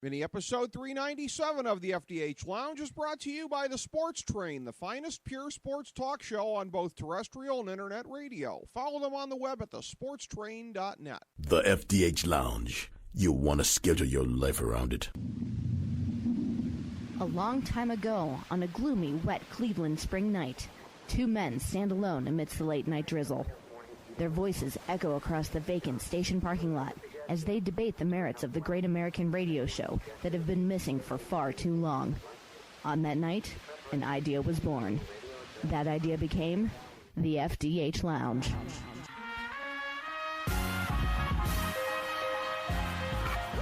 Mini episode 397 of the FDH Lounge is brought to you by the Sports Train, the finest pure sports talk show on both terrestrial and internet radio. Follow them on the web at thesportstrain.net. The FDH Lounge. You'll want to schedule your life around it. A long time ago, on a gloomy, wet Cleveland spring night, two men stand alone amidst the late-night drizzle. Their voices echo across the vacant station parking lot as they debate the merits of the great American radio show that have been missing for far too long. On that night, an idea was born. That idea became the FDH Lounge.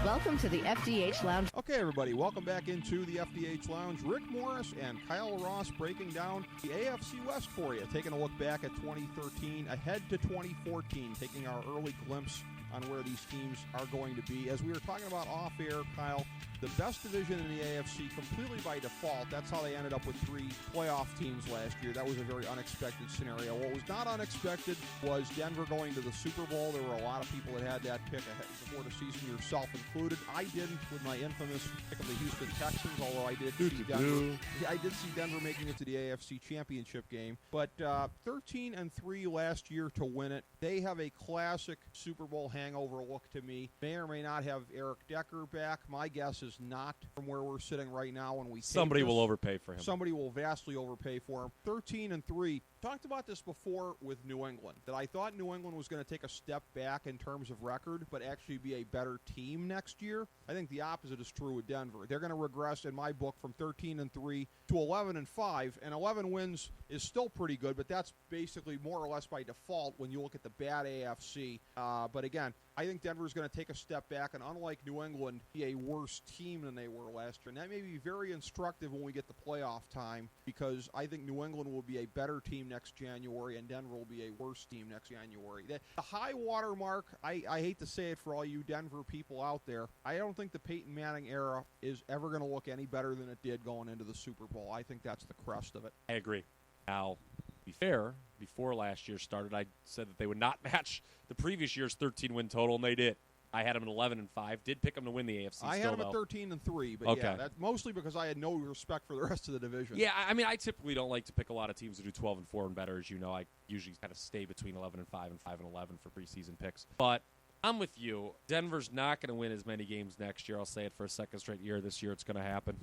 Welcome to the FDH Lounge. Okay, everybody, welcome back into the FDH Lounge. Rick Morris and Kyle Ross breaking down the AFC West for you, taking a look back at 2013, ahead to 2014, taking our early glimpse on where these teams are going to be. As we were talking about off-air, Kyle, the best division in the AFC completely by default. That's how they ended up with 3 playoff teams last year. That was a very unexpected scenario. What was not unexpected was Denver going to the Super Bowl. There were a lot of people that had that pick ahead before the season, yourself included. I didn't with my infamous pick of the Houston Texans, although I did see Denver. Yeah, I did see Denver making it to the AFC Championship game. But 13-3 last year to win it. They have a classic Super Bowl hangover look to me. May or may not have Eric Decker back. My guess is not from where we're sitting right now when we Somebody will overpay for him. Somebody will vastly overpay for him. 13-3. Talked about this before with New England, that I thought New England was going to take a step back in terms of record, but actually be a better team next year. I think the opposite is true with Denver. They're going to regress, in my book, from 13-3 to 11-5, and 11 wins is still pretty good, but that's basically more or less by default when you look at the bad AFC. But again, I think Denver's going to take a step back, and unlike New England, be a worse team than they were last year. And that may be very instructive when we get the playoff time, because I think New England will be a better team next January, and Denver will be a worse team next January. The high water mark, I hate to say it for all you Denver people out there, I don't think the Peyton Manning era is ever going to look any better than it did going into the Super Bowl. I think that's the crest of it. I agree. Now, to be fair, before last year started, I said that they would not match the previous year's 13-win total, and they did. I had them at 11-5. Did pick them to win the AFC. I had them at 13-3, but okay. Yeah, that's mostly because I had no respect for the rest of the division. Yeah, I mean, I typically don't like to pick a lot of teams that do 12-4 and better. As you know, I usually kind of stay between 11-5 and 5-11 for preseason picks. But I'm with you. Denver's not going to win as many games next year. I'll say it for a second straight year. This year, it's going to happen.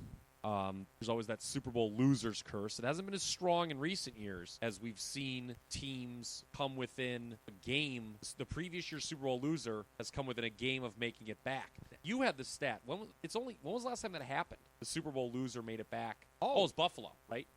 There's always that Super Bowl loser's curse. It hasn't been as strong in recent years as we've seen teams come within a game. The previous year's Super Bowl loser has come within a game of making it back. You had the stat. When was the last time that happened? The Super Bowl loser made it back. Oh, it was Buffalo, right?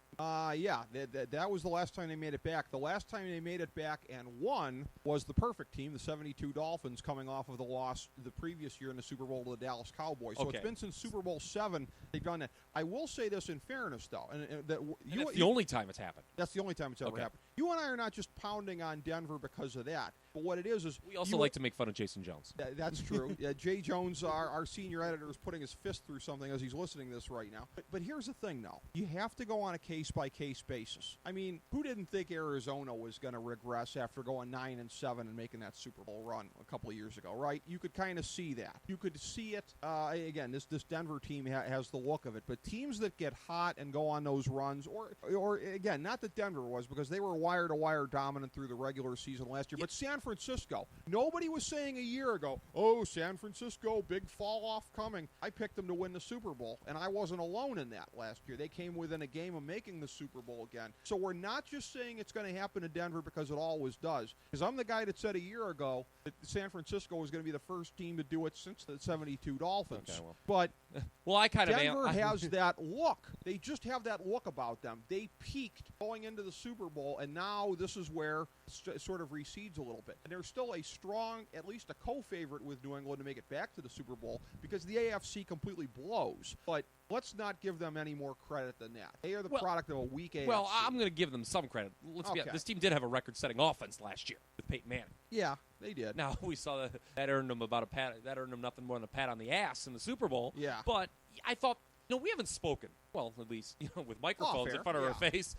Yeah, that was the last time they made it back. The last time they made it back and won was the perfect team, the 72 Dolphins, coming off of the loss the previous year in the Super Bowl to the Dallas Cowboys. So okay. It's been since Super Bowl 7 they've done that. I will say this in fairness, though. That's the only time it's happened. That's the only time it's ever happened. You and I are not just pounding on Denver because of that. But what it is we also like to make fun of Jason Jones. That's true. Jay Jones, our senior editor, is putting his fist through something as he's listening to this right now. But here's the thing, though. You have to go on a case-by-case basis. I mean, who didn't think Arizona was going to regress after going 9-7 and making that Super Bowl run a couple of years ago, right? You could kind of see that. You could see it. Again, this Denver team has the look of it. But teams that get hot and go on those runs, or again, not that Denver was, because they were wire-to-wire dominant through the regular season last year, but San Francisco. Nobody was saying a year ago, oh, San Francisco, big fall-off coming. I picked them to win the Super Bowl, and I wasn't alone in that last year. They came within a game of making the Super Bowl again. So we're not just saying it's going to happen to Denver because it always does. Because I'm the guy that said a year ago that San Francisco was going to be the first team to do it since the 72 Dolphins. Okay, well. But I kind of Denver has that look. They just have that look about them. They peaked going into the Super Bowl, and now this is where it sort of recedes a little bit. And there's still a strong, at least a co-favorite with New England to make it back to the Super Bowl because the AFC completely blows. But let's not give them any more credit than that. They are the product of a weak AFC. Well, I'm going to give them some credit. Let's be honest. This team did have a record-setting offense last year with Peyton Manning. Yeah, they did. Now we saw that earned them about a pat. That earned them nothing more than a pat on the ass in the Super Bowl. Yeah. But I thought, we haven't spoken. Well, at least with microphones in front of our face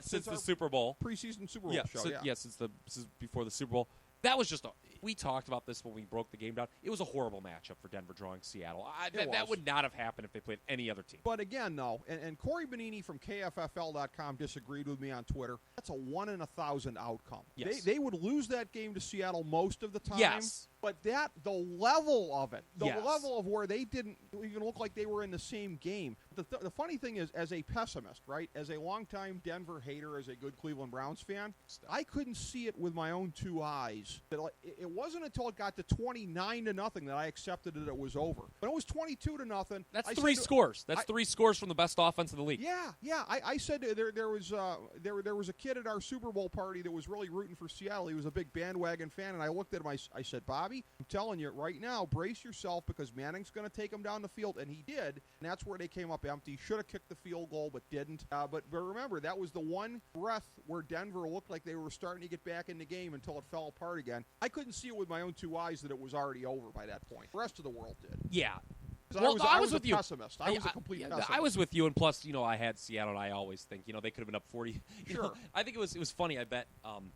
since the Super Bowl. Preseason Super Bowl show. Since before the Super Bowl. that was just we talked about this when we broke the game down. It was a horrible matchup for Denver drawing Seattle. That would not have happened if they played any other team. But again, though, and Corey Bonini from KFFL.com disagreed with me on Twitter. That's a 1 in 1,000 outcome. Yes. They would lose that game to Seattle most of the time. Yes. But the level of it, the Yes. level of where they didn't even look like they were in the same game. The funny thing is, as a pessimist, right, as a longtime Denver hater, as a good Cleveland Browns fan, I couldn't see it with my own two eyes. It wasn't until it got to 29-0 that I accepted that it was over. When it was 22-0, That's three scores. That's three scores from the best offense in the league. Yeah. I said there was a kid at our Super Bowl party that was really rooting for Seattle. He was a big bandwagon fan, and I looked at him. I said, Bobby, I'm telling you right now, brace yourself because Manning's going to take him down the field, and he did. And that's where they came up empty. Should have kicked the field goal, but didn't. But remember, that was the one breath where Denver looked like they were starting to get back in the game until it fell apart again. I couldn't see it with my own two eyes that it was already over by that point. The rest of the world did. Yeah. Well, I was with a you. pessimist. I was a complete pessimist. I was with you, and plus, I had Seattle, and I always think, they could have been up 40. Sure. I think it was funny. I bet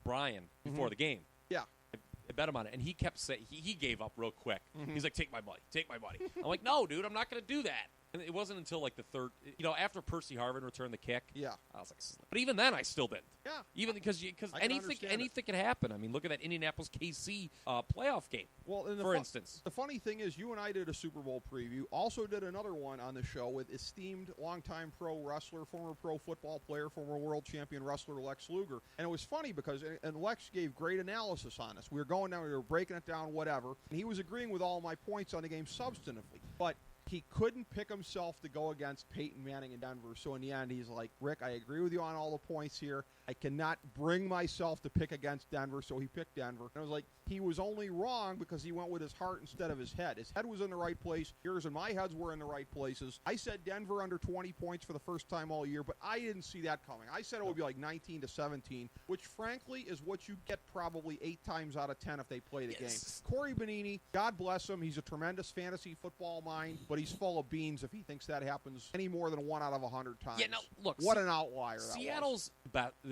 Brian before the game. Yeah. I bet him on it, and he kept saying he gave up real quick. He's like, "Take my money, take my money." I'm like, "No, dude, I'm not going to do that." And it wasn't until like the third, after Percy Harvin returned the kick. Yeah. I was like, but even then, I still didn't. Yeah. Even because anything can happen. I mean, look at that Indianapolis KC playoff game. Well, for instance, the funny thing is, you and I did a Super Bowl preview. Also did another one on the show with esteemed longtime pro wrestler, former pro football player, former world champion wrestler Lex Luger. And it was funny because Lex gave great analysis on us. We were going down, we were breaking it down, whatever, and he was agreeing with all my points on the game substantively, but he couldn't pick himself to go against Peyton Manning in Denver. So in the end, he's like, Rick, I agree with you on all the points here. I cannot bring myself to pick against Denver, so he picked Denver. And I was like, he was only wrong because he went with his heart instead of his head. His head was in the right place. Yours and my heads were in the right places. I said Denver under 20 points for the first time all year, but I didn't see that coming. I said it would be like 19-17, which frankly is what you get probably 8 times out of 10 if they play the game. Corey Bonini, God bless him. He's a tremendous fantasy football mind, but he's full of beans if he thinks that happens any more than 1 out of 100 times. Yeah, no, look. What an outlier that was. Seattle's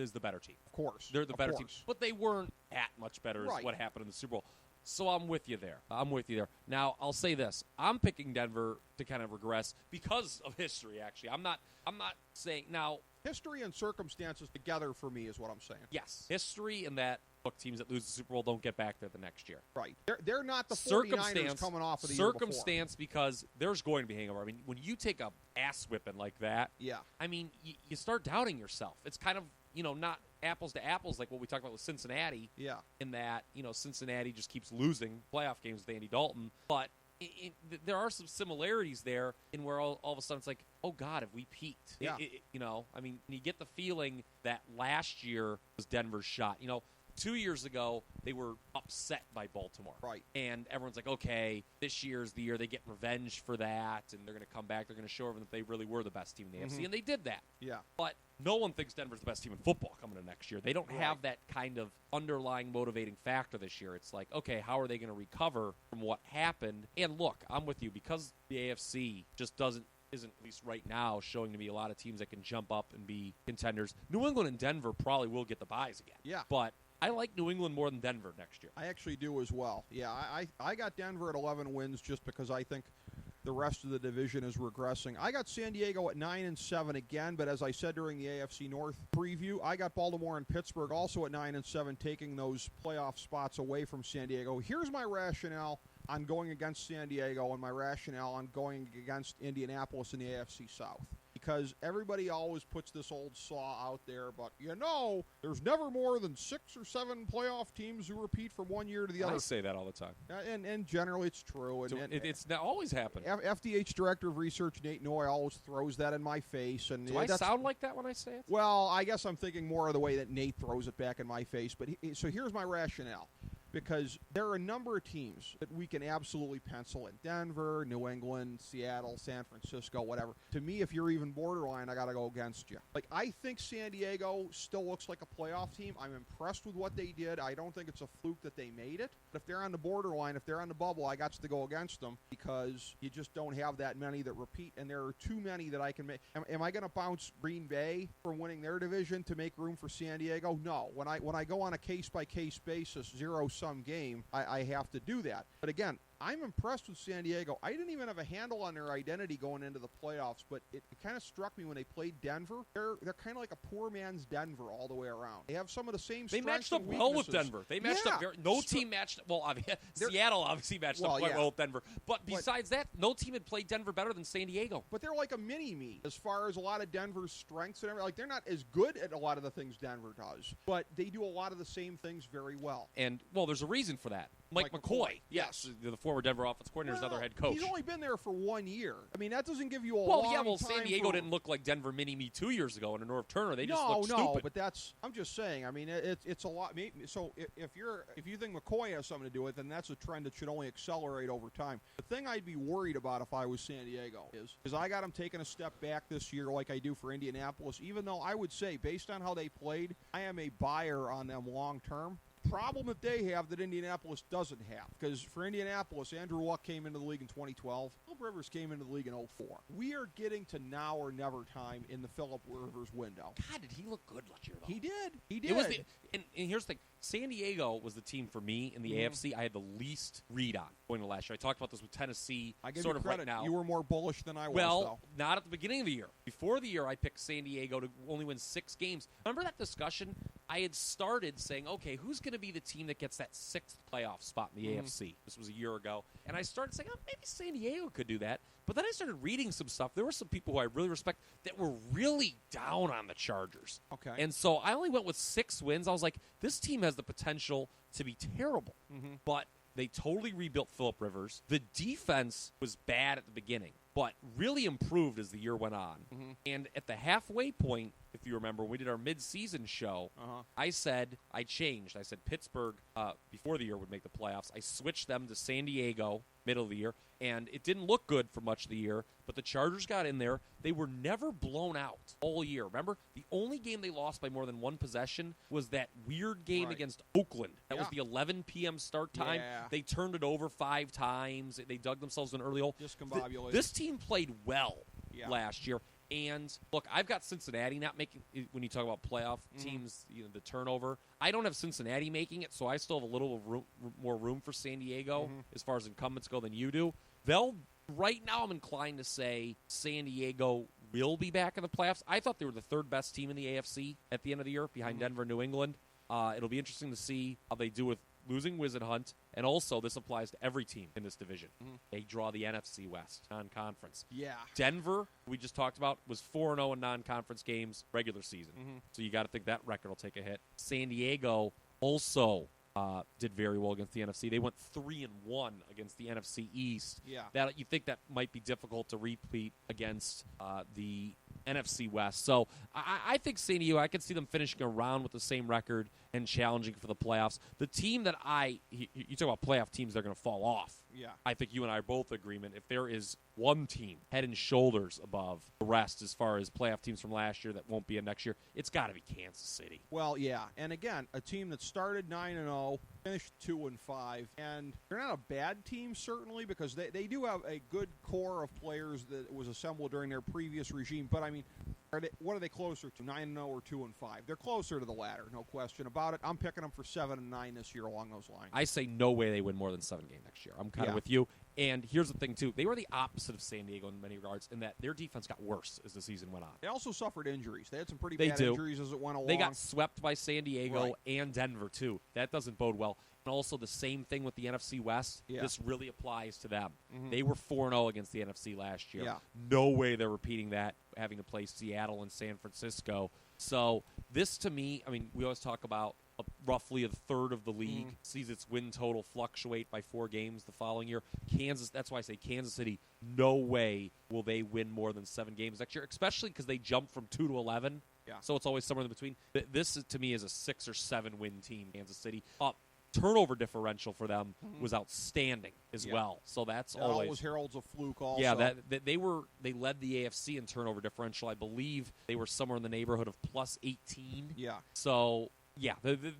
is the better team. Of course. They're the better team. But they weren't that much better as what happened in the Super Bowl. So I'm with you there. Now, I'll say this. I'm picking Denver to kind of regress because of history, actually. I'm not saying now. History and circumstances together for me is what I'm saying. Yes. History and that, look, teams that lose the Super Bowl don't get back there the next year. Right. They're not the 49ers coming off of the year before. Circumstance because there's going to be hangover. I mean, when you take a ass whipping like that, I mean, you start doubting yourself. It's kind of, not apples to apples like what we talked about with Cincinnati. Yeah. In that, Cincinnati just keeps losing playoff games with Andy Dalton. But there are some similarities there in where all of a sudden it's like, oh, God, have we peaked? Yeah. I mean, you get the feeling that last year was Denver's shot. 2 years ago, they were upset by Baltimore. Right. And everyone's like, okay, this year's the year they get revenge for that, and they're going to come back. They're going to show everyone that they really were the best team in the AFC, and they did that. Yeah. But no one thinks Denver's the best team in football coming to next year. They don't have that kind of underlying motivating factor this year. It's like, okay, how are they going to recover from what happened? And look, I'm with you, because the AFC just isn't, at least right now, showing to me a lot of teams that can jump up and be contenders. New England and Denver probably will get the byes again. Yeah. But I like New England more than Denver next year. I actually do as well. Yeah, I got Denver at 11 wins just because I think the rest of the division is regressing. I got San Diego at 9-7 again, but as I said during the AFC North preview, I got Baltimore and Pittsburgh also at 9-7, taking those playoff spots away from San Diego. Here's my rationale on going against San Diego and my rationale on going against Indianapolis in the AFC South. Because everybody always puts this old saw out there, but there's never more than 6 or 7 playoff teams who repeat from one year to the other. I say that all the time. And generally it's true. It's not always happened. FDH Director of Research Nate Noy always throws that in my face. And do I sound like that when I say it? Well, I guess I'm thinking more of the way that Nate throws it back in my face. But so here's my rationale. Because there are a number of teams that we can absolutely pencil in. Denver, New England, Seattle, San Francisco, whatever. To me, if you're even borderline, I got to go against you. Like, I think San Diego still looks like a playoff team. I'm impressed with what they did. I don't think it's a fluke that they made it. But if they're on the borderline, if they're on the bubble, I got to go against them because you just don't have that many that repeat, and there are too many that I can make. Am I going to bounce Green Bay from winning their division to make room for San Diego? No. When I go on a case-by-case basis, zero-sum zero-sum game, I have to do that. But again, I'm impressed with San Diego. I didn't even have a handle on their identity going into the playoffs, but it kind of struck me when they played Denver. They're kind of like a poor man's Denver all the way around. They have some of the same strengths. They matched up and well with weaknesses. Denver. They matched up no team matched well. Seattle obviously matched up quite well with Denver. But besides that, no team had played Denver better than San Diego. But they're like a mini-me as far as a lot of Denver's strengths and everything. Like, they're not as good at a lot of the things Denver does, but they do a lot of the same things very well. And, well, there's a reason for that. Mike McCoy. Yes. The former Denver offensive coordinator is another head coach. He's only been there for 1 year. I mean, that doesn't give you a long time. San Diego didn't look like Denver mini-me 2 years ago under Norv Turner. They just looked stupid. No, but I'm just saying. I mean, it's a lot. So if you think McCoy has something to do with it, then that's a trend that should only accelerate over time. The thing I'd be worried about if I was San Diego is I got them taking a step back this year like I do for Indianapolis, even though I would say, based on how they played, I am a buyer on them long term. Problem that they have that Indianapolis doesn't have. Because for Indianapolis, Andrew Luck came into the league in 2012. Philip Rivers came into the league in 2004. We are getting to now or never time in the Philip Rivers window. God, did he look good last year, though? He did. It was and here's the thing. San Diego was the team for me in the AFC I had the least read on going to last year. I talked about this with Tennessee. I give sort you of credit. Right now. You were more bullish than I was, Well, not at the beginning of the year. Before the year, I picked San Diego to only win 6 games. Remember that discussion? I had started saying, okay, who's going to be the team that gets that 6th playoff spot in the AFC? This was a year ago. And I started saying, maybe San Diego could do that. But then I started reading some stuff. There were some people who I really respect that were really down on the Chargers. Okay. And so I only went with 6 wins. I was like, this team has the potential to be terrible. But they totally rebuilt Philip Rivers. The defense was bad at the beginning, but really improved as the year went on. And at the halfway point, if you remember, when we did our mid-season show, I said, I changed. I said Pittsburgh, before the year, would make the playoffs. I switched them to San Diego, middle of the year, and it didn't look good for much of the year, but the Chargers got in there. They were never blown out all year. Remember, the only game they lost by more than 1 possession was that weird game against Oakland. That was the 11 p.m. start time. They turned it over 5 times. They dug themselves in an early hole. Discombobulated. This team played well last year. And, look, I've got Cincinnati not making – when you talk about playoff teams, the turnover. I don't have Cincinnati making it, so I still have a little more room for San Diego as far as incumbents go than you do. Right now I'm inclined to say San Diego will be back in the playoffs. I thought they were the 3rd best team in the AFC at the end of the year behind Denver and New England. It'll be interesting to see how they do with losing Whisenhunt, and also this applies to every team in this division. They draw the NFC West non-conference. Yeah. Denver, we just talked about, was 4-0 in non-conference games regular season. So you got to think that record will take a hit. San Diego also did very well against the NFC. They went 3-1 against the NFC East. Yeah. That you think that might be difficult to repeat against the NFC West. So I think San Diego, I could see them finishing around with the same record and challenging for the playoffs. The team that you talk about playoff teams that are going to fall off. Yeah. I think you and I are both in agreement. If there is one team head and shoulders above the rest as far as playoff teams from last year that won't be in next year, it's got to be Kansas City. Well, yeah. And again, a team that started 9-0, finished 2-5, and they're not a bad team, certainly, because they do have a good core of players that was assembled during their previous regime. But, I mean, what are they closer to, 9-0 or 2-5? They're closer to the latter, no question about it. I'm picking them for 7-9 this year along those lines. I say no way they win more than 7 games next year. I'm kind of with you. And here's the thing, too. They were the opposite of San Diego in many regards in that their defense got worse as the season went on. They also suffered injuries. They had some pretty bad injuries as it went along. They got swept by San Diego and Denver, too. That doesn't bode well. And also the same thing with the NFC West. Yeah. This really applies to them. They were 4-0 against the NFC last year. Yeah. No way they're repeating that, having to play Seattle and San Francisco. So this, to me, I mean, we always talk about roughly a third of the league sees its win total fluctuate by 4 games the following year. That's why I say Kansas City, no way will they win more than 7 games next year, especially because they jumped from 2 to 11. Yeah. So it's always somewhere in between. This, to me, is a 6 or 7 win team, Kansas City. Turnover differential for them was outstanding as well. So that's always heralds a fluke also. Yeah, they led the AFC in turnover differential. I believe they were somewhere in the neighborhood of plus 18. Yeah. So, yeah,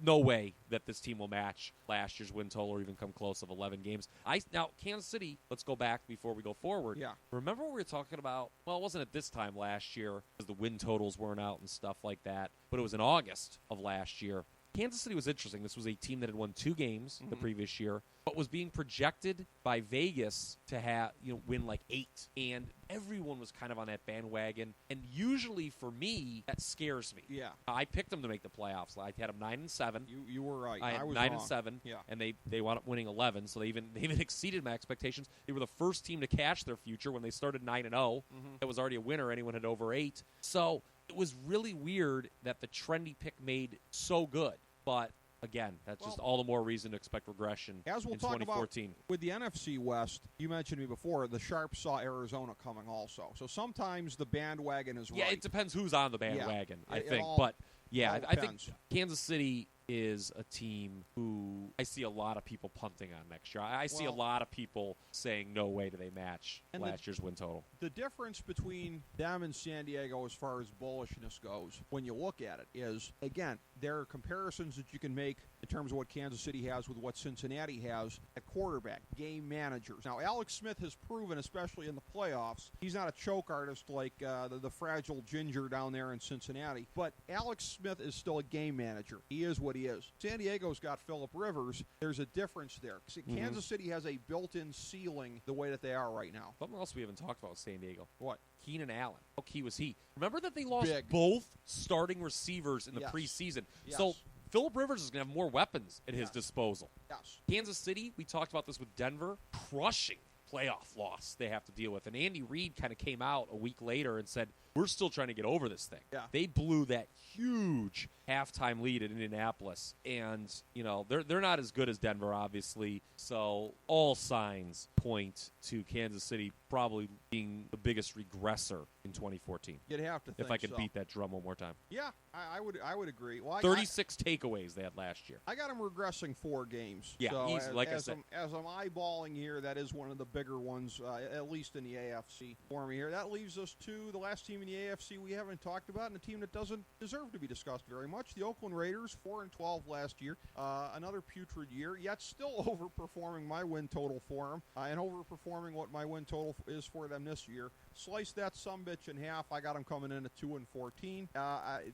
no way that this team will match last year's win total or even come close of 11 games. Now, Kansas City, let's go back before we go forward. Yeah. Remember what we were talking about? Well, it wasn't at this time last year because the win totals weren't out and stuff like that, but it was in August of last year. Kansas City was interesting. This was a team that had won 2 games the previous year, but was being projected by Vegas to have win like 8, and everyone was kind of on that bandwagon. And usually for me, that scares me. Yeah, I picked them to make the playoffs. I had them 9-7. you were right. I had was 9-7. Yeah, and they wound up winning 11. So they even exceeded my expectations. They were the first team to cash their future when they started 9-0. It was already a winner. Anyone had over 8. So it was really weird that the trendy pick made so good, but. Again, that's just all the more reason to expect regression as we'll in talk 2014. about with the NFC West, you mentioned me before, the Sharps saw Arizona coming also. So sometimes the bandwagon is right. Yeah, it depends who's on the bandwagon, I think. But I think Kansas City is a team who I see a lot of people punting on next year. I see a lot of people saying no way do they match last year's win total. The difference between them and San Diego as far as bullishness goes, when you look at it, is, again, there are comparisons that you can make in terms of what Kansas City has with what Cincinnati has at quarterback, game managers. Now, Alex Smith has proven, especially in the playoffs, he's not a choke artist like the fragile ginger down there in Cincinnati, but Alex Smith is still a game manager. He is what he is. San Diego's got Phillip Rivers. There's a difference there. Kansas City has a built-in ceiling the way that they are right now. Something else we haven't talked about with San Diego. What? Keenan Allen. How key was he? Remember that they lost Big. both starting receivers in the preseason. Yes. So Phillip Rivers is going to have more weapons at his disposal. Yes. Kansas City, we talked about this with Denver, crushing playoff loss they have to deal with. And Andy Reid kind of came out a week later and said, we're still trying to get over this thing. Yeah. They blew that huge halftime lead in Indianapolis. And, they're not as good as Denver, obviously. So all signs point to Kansas City probably being the biggest regressor in 2014. You'd have to think If I could so. beat that drum one more time. Yeah, I would agree. Well, 36 takeaways they had last year. I got them regressing 4 games. Yeah, so easy, like I said. As I'm eyeballing here, that is one of the bigger ones, at least in the AFC for me here. That leaves us to the last team in the AFC we haven't talked about, and a team that doesn't deserve to be discussed very much. The Oakland Raiders, 4-12 last year. Another putrid year, yet still overperforming my win total for them, and overperforming what my win total is for them this year. Slice that sumbitch in half. I got them coming in at 2-14.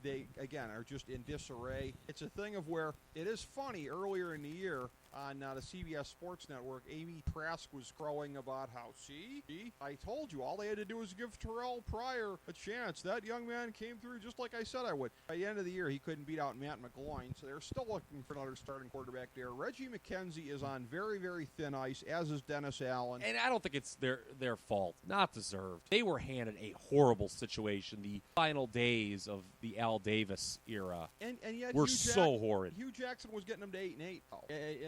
They, again, are just in disarray. It's a thing of where it is funny. Earlier in the year on the CBS Sports Network, Amy Trask was crowing about how, see, I told you, all they had to do was give Terrell Pryor a chance. That young man came through just like I said I would. By the end of the year, he couldn't beat out Matt McGloin, so they're still looking for another starting quarterback there. Reggie McKenzie is on very, very thin ice, as is Dennis Allen. And I don't think it's their fault. Not deserved. They were handed a horrible situation the final days of the Al Davis era. And yet were so horrid. Hugh Jackson was getting them to 8-8,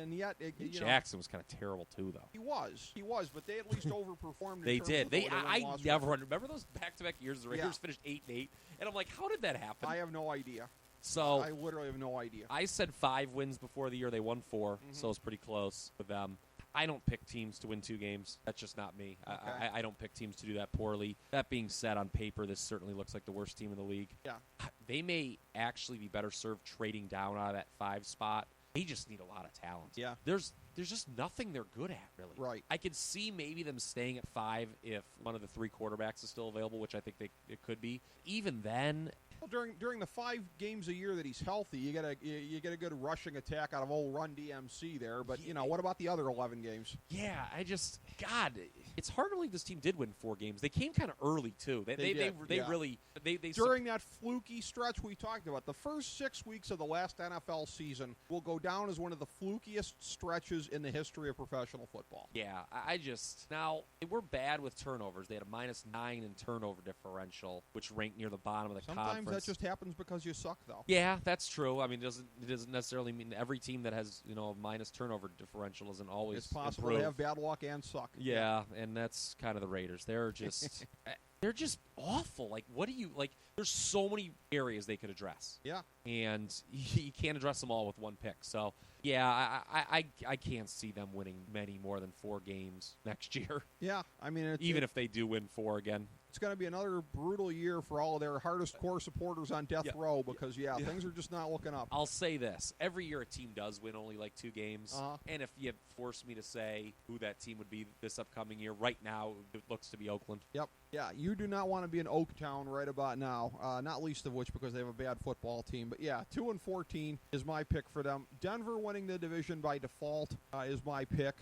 and yet Jackson was kind of terrible too, though. He was, but they at least overperformed. They did. I never record. remember those back-to-back years. The Raiders finished 8-8, and I'm like, how did that happen? I have no idea. So I literally have no idea. I said 5 wins before the year. They won 4, so it's pretty close with them. I don't pick teams to win 2 games. That's just not me. Okay. I don't pick teams to do that poorly. That being said, on paper, this certainly looks like the worst team in the league. Yeah. They may actually be better served trading down out of that 5 spot. They just need a lot of talent. Yeah. There's just nothing they're good at, really. Right. I could see maybe them staying at 5 if one of the 3 quarterbacks is still available, which I think it could be. Even then, Well, during the 5 games a year that he's healthy, you get a good rushing attack out of old Run DMC there. But what about the other 11 games? Yeah, it's hard to believe this team did win 4 games. They came kind of early too. They really during that fluky stretch we talked about. The first 6 weeks of the last NFL season will go down as one of the flukiest stretches in the history of professional football. Yeah, now they were bad with turnovers. They had a -9 in turnover differential, which ranked near the bottom of the conference. Sometimes that just happens because you suck, though. Yeah, that's true. I mean, it doesn't necessarily mean every team that has a minus turnover differential isn't always. It's possible improve. to have bad luck and suck. Yeah, and that's kind of the Raiders. They're just they're just awful. Like, what do you like? There's so many areas they could address. Yeah, and you can't address them all with one pick. So yeah, I can't see them winning many more than 4 games next year. Yeah, I mean, even if they do win 4 again. It's going to be another brutal year for all of their hardest core supporters on death row because, things are just not looking up. I'll say this. Every year a team does win only like 2 games. And if you force me to say who that team would be this upcoming year, right now it looks to be Oakland. Yep. Yeah, you do not want to be in Oaktown right about now, not least of which because they have a bad football team. Yeah, 2-14 is my pick for them. Denver winning the division by default is my pick.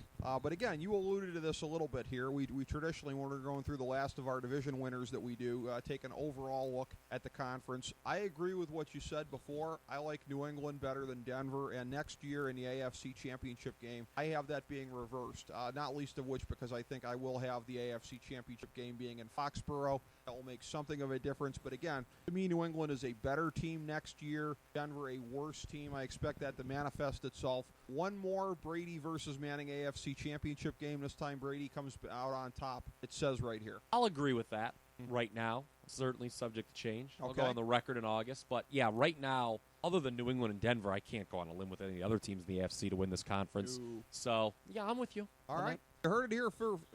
But again, you alluded to this a little bit here. We traditionally, when we're going through the last of our division winners that we do, take an overall look at the conference. I agree with what you said before. I like New England better than Denver. And next year in the AFC Championship game, I have that being reversed. Not least of which because I think I will have the AFC Championship game being in Foxborough. That will make something of a difference. But again, to me, New England is a better team next year. Denver a worse team. I expect that to manifest itself. One more Brady versus Manning AFC Championship game. This time Brady comes out on top. It says right here. I'll agree with that right now. Certainly subject to change. I'll Okay. go on the record in August. But, yeah, right now, other than New England and Denver, I can't go on a limb with any of the other teams in the AFC to win this conference. Ooh. So, yeah, I'm with you. All right. You heard it here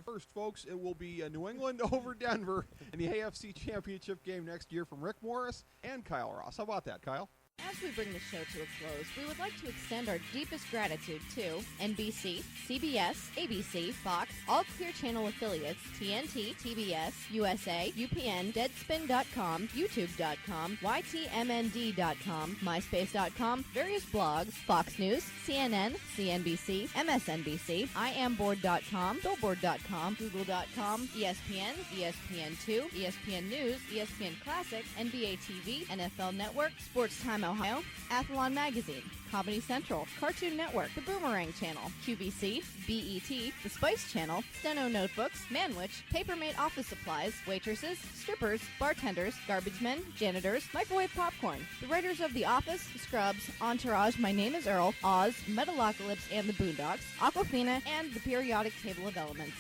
first, folks. It will be New England over Denver in the AFC Championship game next year from Rick Morris and Kyle Ross. How about that, Kyle? As we bring the show to a close, we would like to extend our deepest gratitude to NBC, CBS, ABC, Fox, all Clear Channel affiliates, TNT, TBS, USA, UPN, Deadspin.com, YouTube.com, YTMND.com, MySpace.com, various blogs, Fox News, CNN, CNBC, MSNBC, IamBoard.com, Billboard.com, Google.com, ESPN, ESPN2, ESPN News, ESPN Classic, NBA TV, NFL Network, Sports Time Ohio, Athlon Magazine, Comedy Central, Cartoon Network, The Boomerang Channel, QVC, BET, The Spice Channel, Steno Notebooks, Manwich, Papermate Office Supplies, waitresses, strippers, bartenders, garbage men, janitors, microwave popcorn, the writers of The Office, Scrubs, Entourage, My Name is Earl, Oz, Metalocalypse and the Boondocks, Aquafina, and the Periodic Table of Elements.